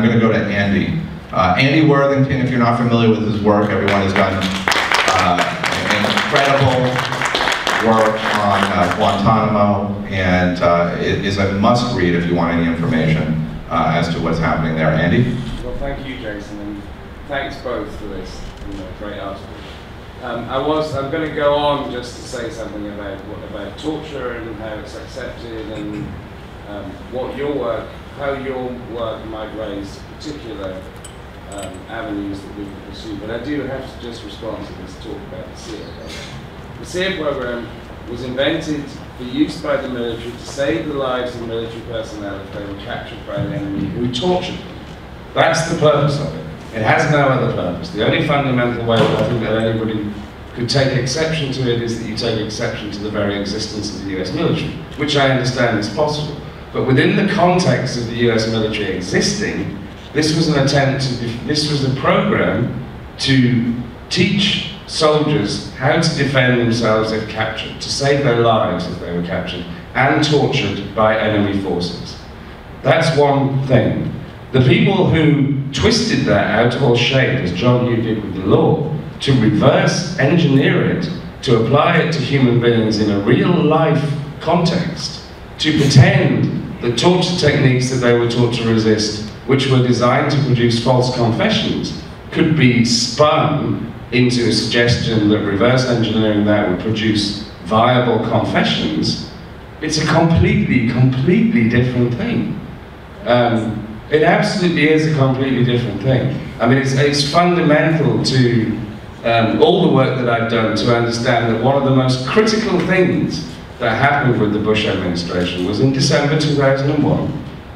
I'm going to go to Andy. Andy Worthington, if you're not familiar with his work, everyone has done incredible work on Guantanamo, and it is a must-read if you want any information as to what's happening there. Andy? Well, thank you, Jason, and thanks both for this great article. I'm going to go on just to say something about torture and how it's accepted, and how your work might raise particular avenues that we can pursue. But I do have to just respond to this talk about the SEER program. The SEER program was invented for use by the military to save the lives of military personnel if they were captured by an enemy who tortured them. That's the purpose of it. It has no other purpose. The only fundamental way that I think that anybody could take exception to it is that you take exception to the very existence of the US military, which I understand is possible. But within the context of the US military existing, this was an attempt to, this was a program to teach soldiers how to defend themselves if captured, to save their lives if they were captured, and tortured by enemy forces. That's one thing. The people who twisted that out or shape, as John Yoo did with the law, to reverse engineer it, to apply it to human beings in a real life context, to pretend that torture techniques that they were taught to resist, which were designed to produce false confessions, could be spun into a suggestion that reverse engineering that would produce viable confessions. It's a completely different thing. It absolutely is a completely different thing. I mean, it's fundamental to all the work that I've done to understand that one of the most critical things that happened with the Bush administration was in December 2001,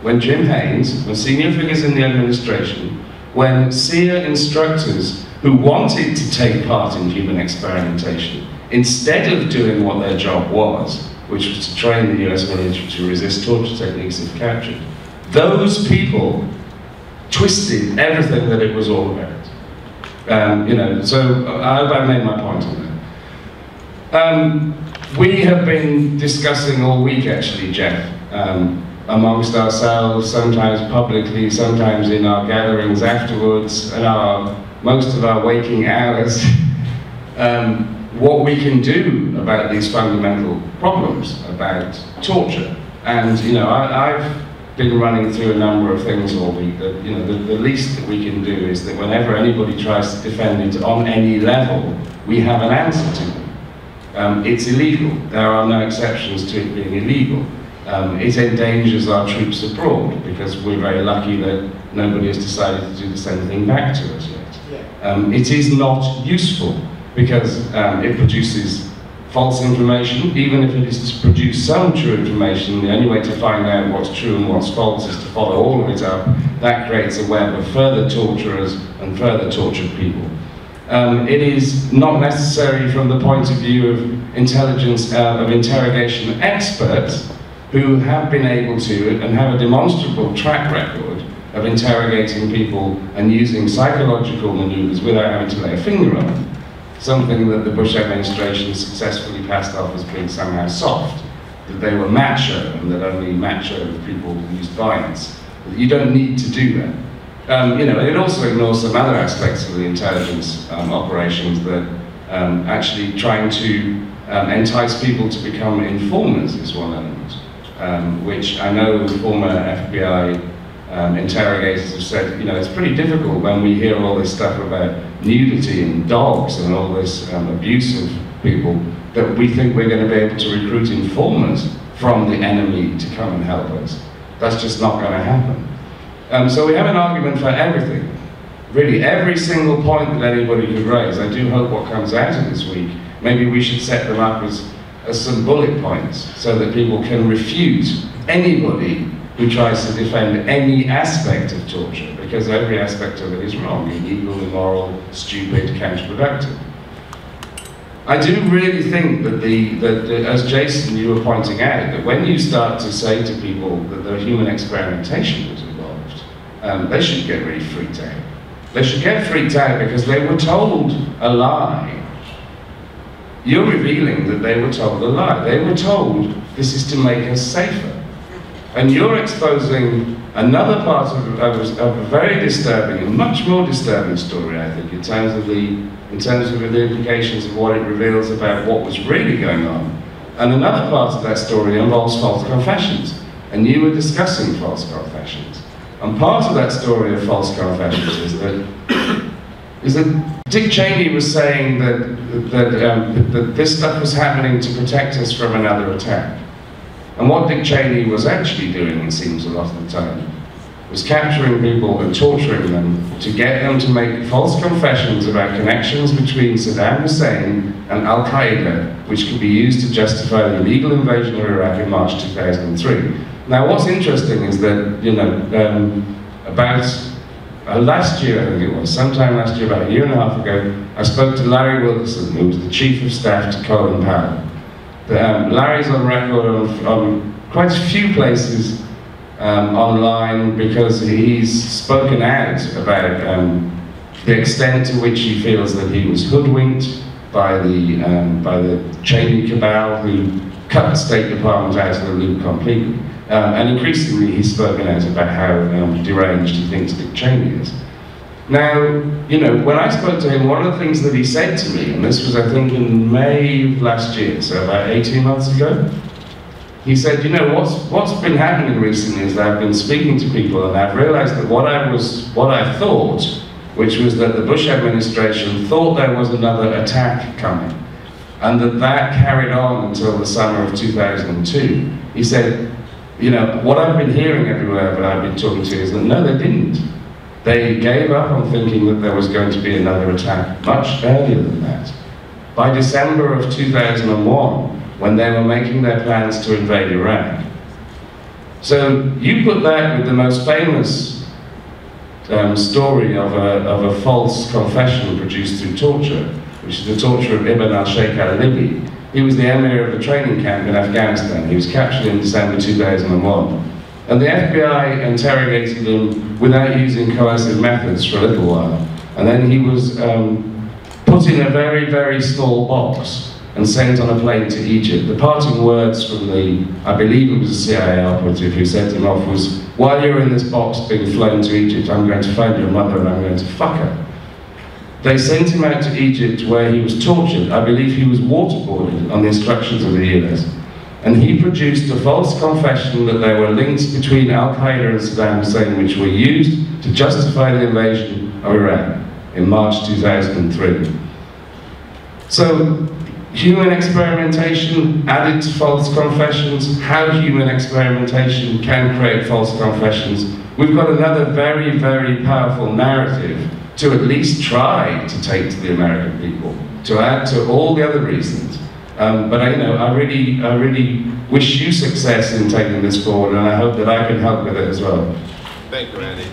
when Jim Haynes, when senior figures in the administration, when SEER instructors who wanted to take part in human experimentation, instead of doing what their job was, which was to train the US military to resist torture techniques if captured, those people twisted everything that it was all about. So I hope I made my point on that. We have been discussing all week, actually, Jeff, amongst ourselves, sometimes publicly, sometimes in our gatherings afterwards, and most of our waking hours, what we can do about these fundamental problems about torture. And I've been running through a number of things all week that the least that we can do is that whenever anybody tries to defend it on any level, we have an answer to them. It's illegal. There are no exceptions to it being illegal. It endangers our troops abroad because we're very lucky that nobody has decided to do the same thing back to us yet. It is not useful because it produces false information. Even if it is to produce some true information, the only way to find out what's true and what's false is to follow all of it up. That creates a web of further torturers and further tortured people. It is not necessary from the point of view of intelligence, of interrogation experts who have been able to and have a demonstrable track record of interrogating people and using psychological maneuvers without having to lay a finger on them. Something that the Bush administration successfully passed off as being somehow soft, that they were macho and that only macho people used violence. You don't need to do that. It also ignores some other aspects of the intelligence operations that actually trying to entice people to become informers is one element, which I know former FBI interrogators have said, it's pretty difficult when we hear all this stuff about nudity and dogs and all this abuse of people, that we think we're going to be able to recruit informers from the enemy to come and help us. That's just not going to happen. So we have an argument for everything. Really, every single point that anybody could raise. I do hope what comes out of this week, maybe we should set them up as some bullet points so that people can refute anybody who tries to defend any aspect of torture, because every aspect of it is wrong, illegal, immoral, stupid, counterproductive. I do really think that, as Jason, you were pointing out, that when you start to say to people that the human experimentation was involved, they should get really freaked out. They should get freaked out because they were told a lie. You're revealing that they were told a lie. They were told this is to make us safer. And you're exposing Another part of a very disturbing, and much more disturbing story, I think, in terms of the implications of what it reveals about what was really going on. And another part of that story involves false confessions. And you were discussing false confessions. And part of that story of false confessions is that Dick Cheney was saying that this stuff was happening to protect us from another attack. And what Dick Cheney was actually doing, it seems a lot of the time, was capturing people and torturing them to get them to make false confessions about connections between Saddam Hussein and Al-Qaeda, which could be used to justify the illegal invasion of Iraq in March 2003. Now, what's interesting is that, you know, about last year, I think it was, sometime last year, about a year and a half ago, I spoke to Larry Wilkerson, who was the Chief of Staff to Colin Powell. Larry's on record on quite a few places online because he's spoken out about the extent to which he feels that he was hoodwinked by the Cheney cabal who cut the State Department out of the loop completely. And increasingly he's spoken out about how deranged he thinks Dick Cheney is. Now, you know, when I spoke to him, one of the things that he said to me, and this was I think in May of last year, so about 18 months ago, he said, you know, what's been happening recently is that I've been speaking to people and I've realized that what I thought, which was that the Bush administration thought there was another attack coming, and that carried on until the summer of 2002. He said, you know, what I've been hearing everywhere that I've been talking to is that no, they didn't. They gave up on thinking that there was going to be another attack much earlier than that. By December of 2001, when they were making their plans to invade Iraq. So you put that with the most famous story of a false confession produced through torture, which is the torture of Ibn al-Sheikh al-Libi. He was the emir of a training camp in Afghanistan. He was captured in December 2001. And the FBI interrogated him without using coercive methods for a little while. And then he was put in a very, very small box and sent on a plane to Egypt. The parting words from I believe it was a CIA operative who sent him off was, while you're in this box being flown to Egypt, I'm going to find your mother and I'm going to fuck her. They sent him out to Egypt where he was tortured. I believe he was waterboarded on the instructions of the US. And he produced a false confession that there were links between Al-Qaeda and Saddam Hussein which were used to justify the invasion of Iraq in March 2003. So, human experimentation added to false confessions, how human experimentation can create false confessions. We've got another very, very powerful narrative to at least try to take to the American people, to add to all the other reasons. But I really wish you success in taking this forward, and I hope that I can help with it as well. Thank you, Randy.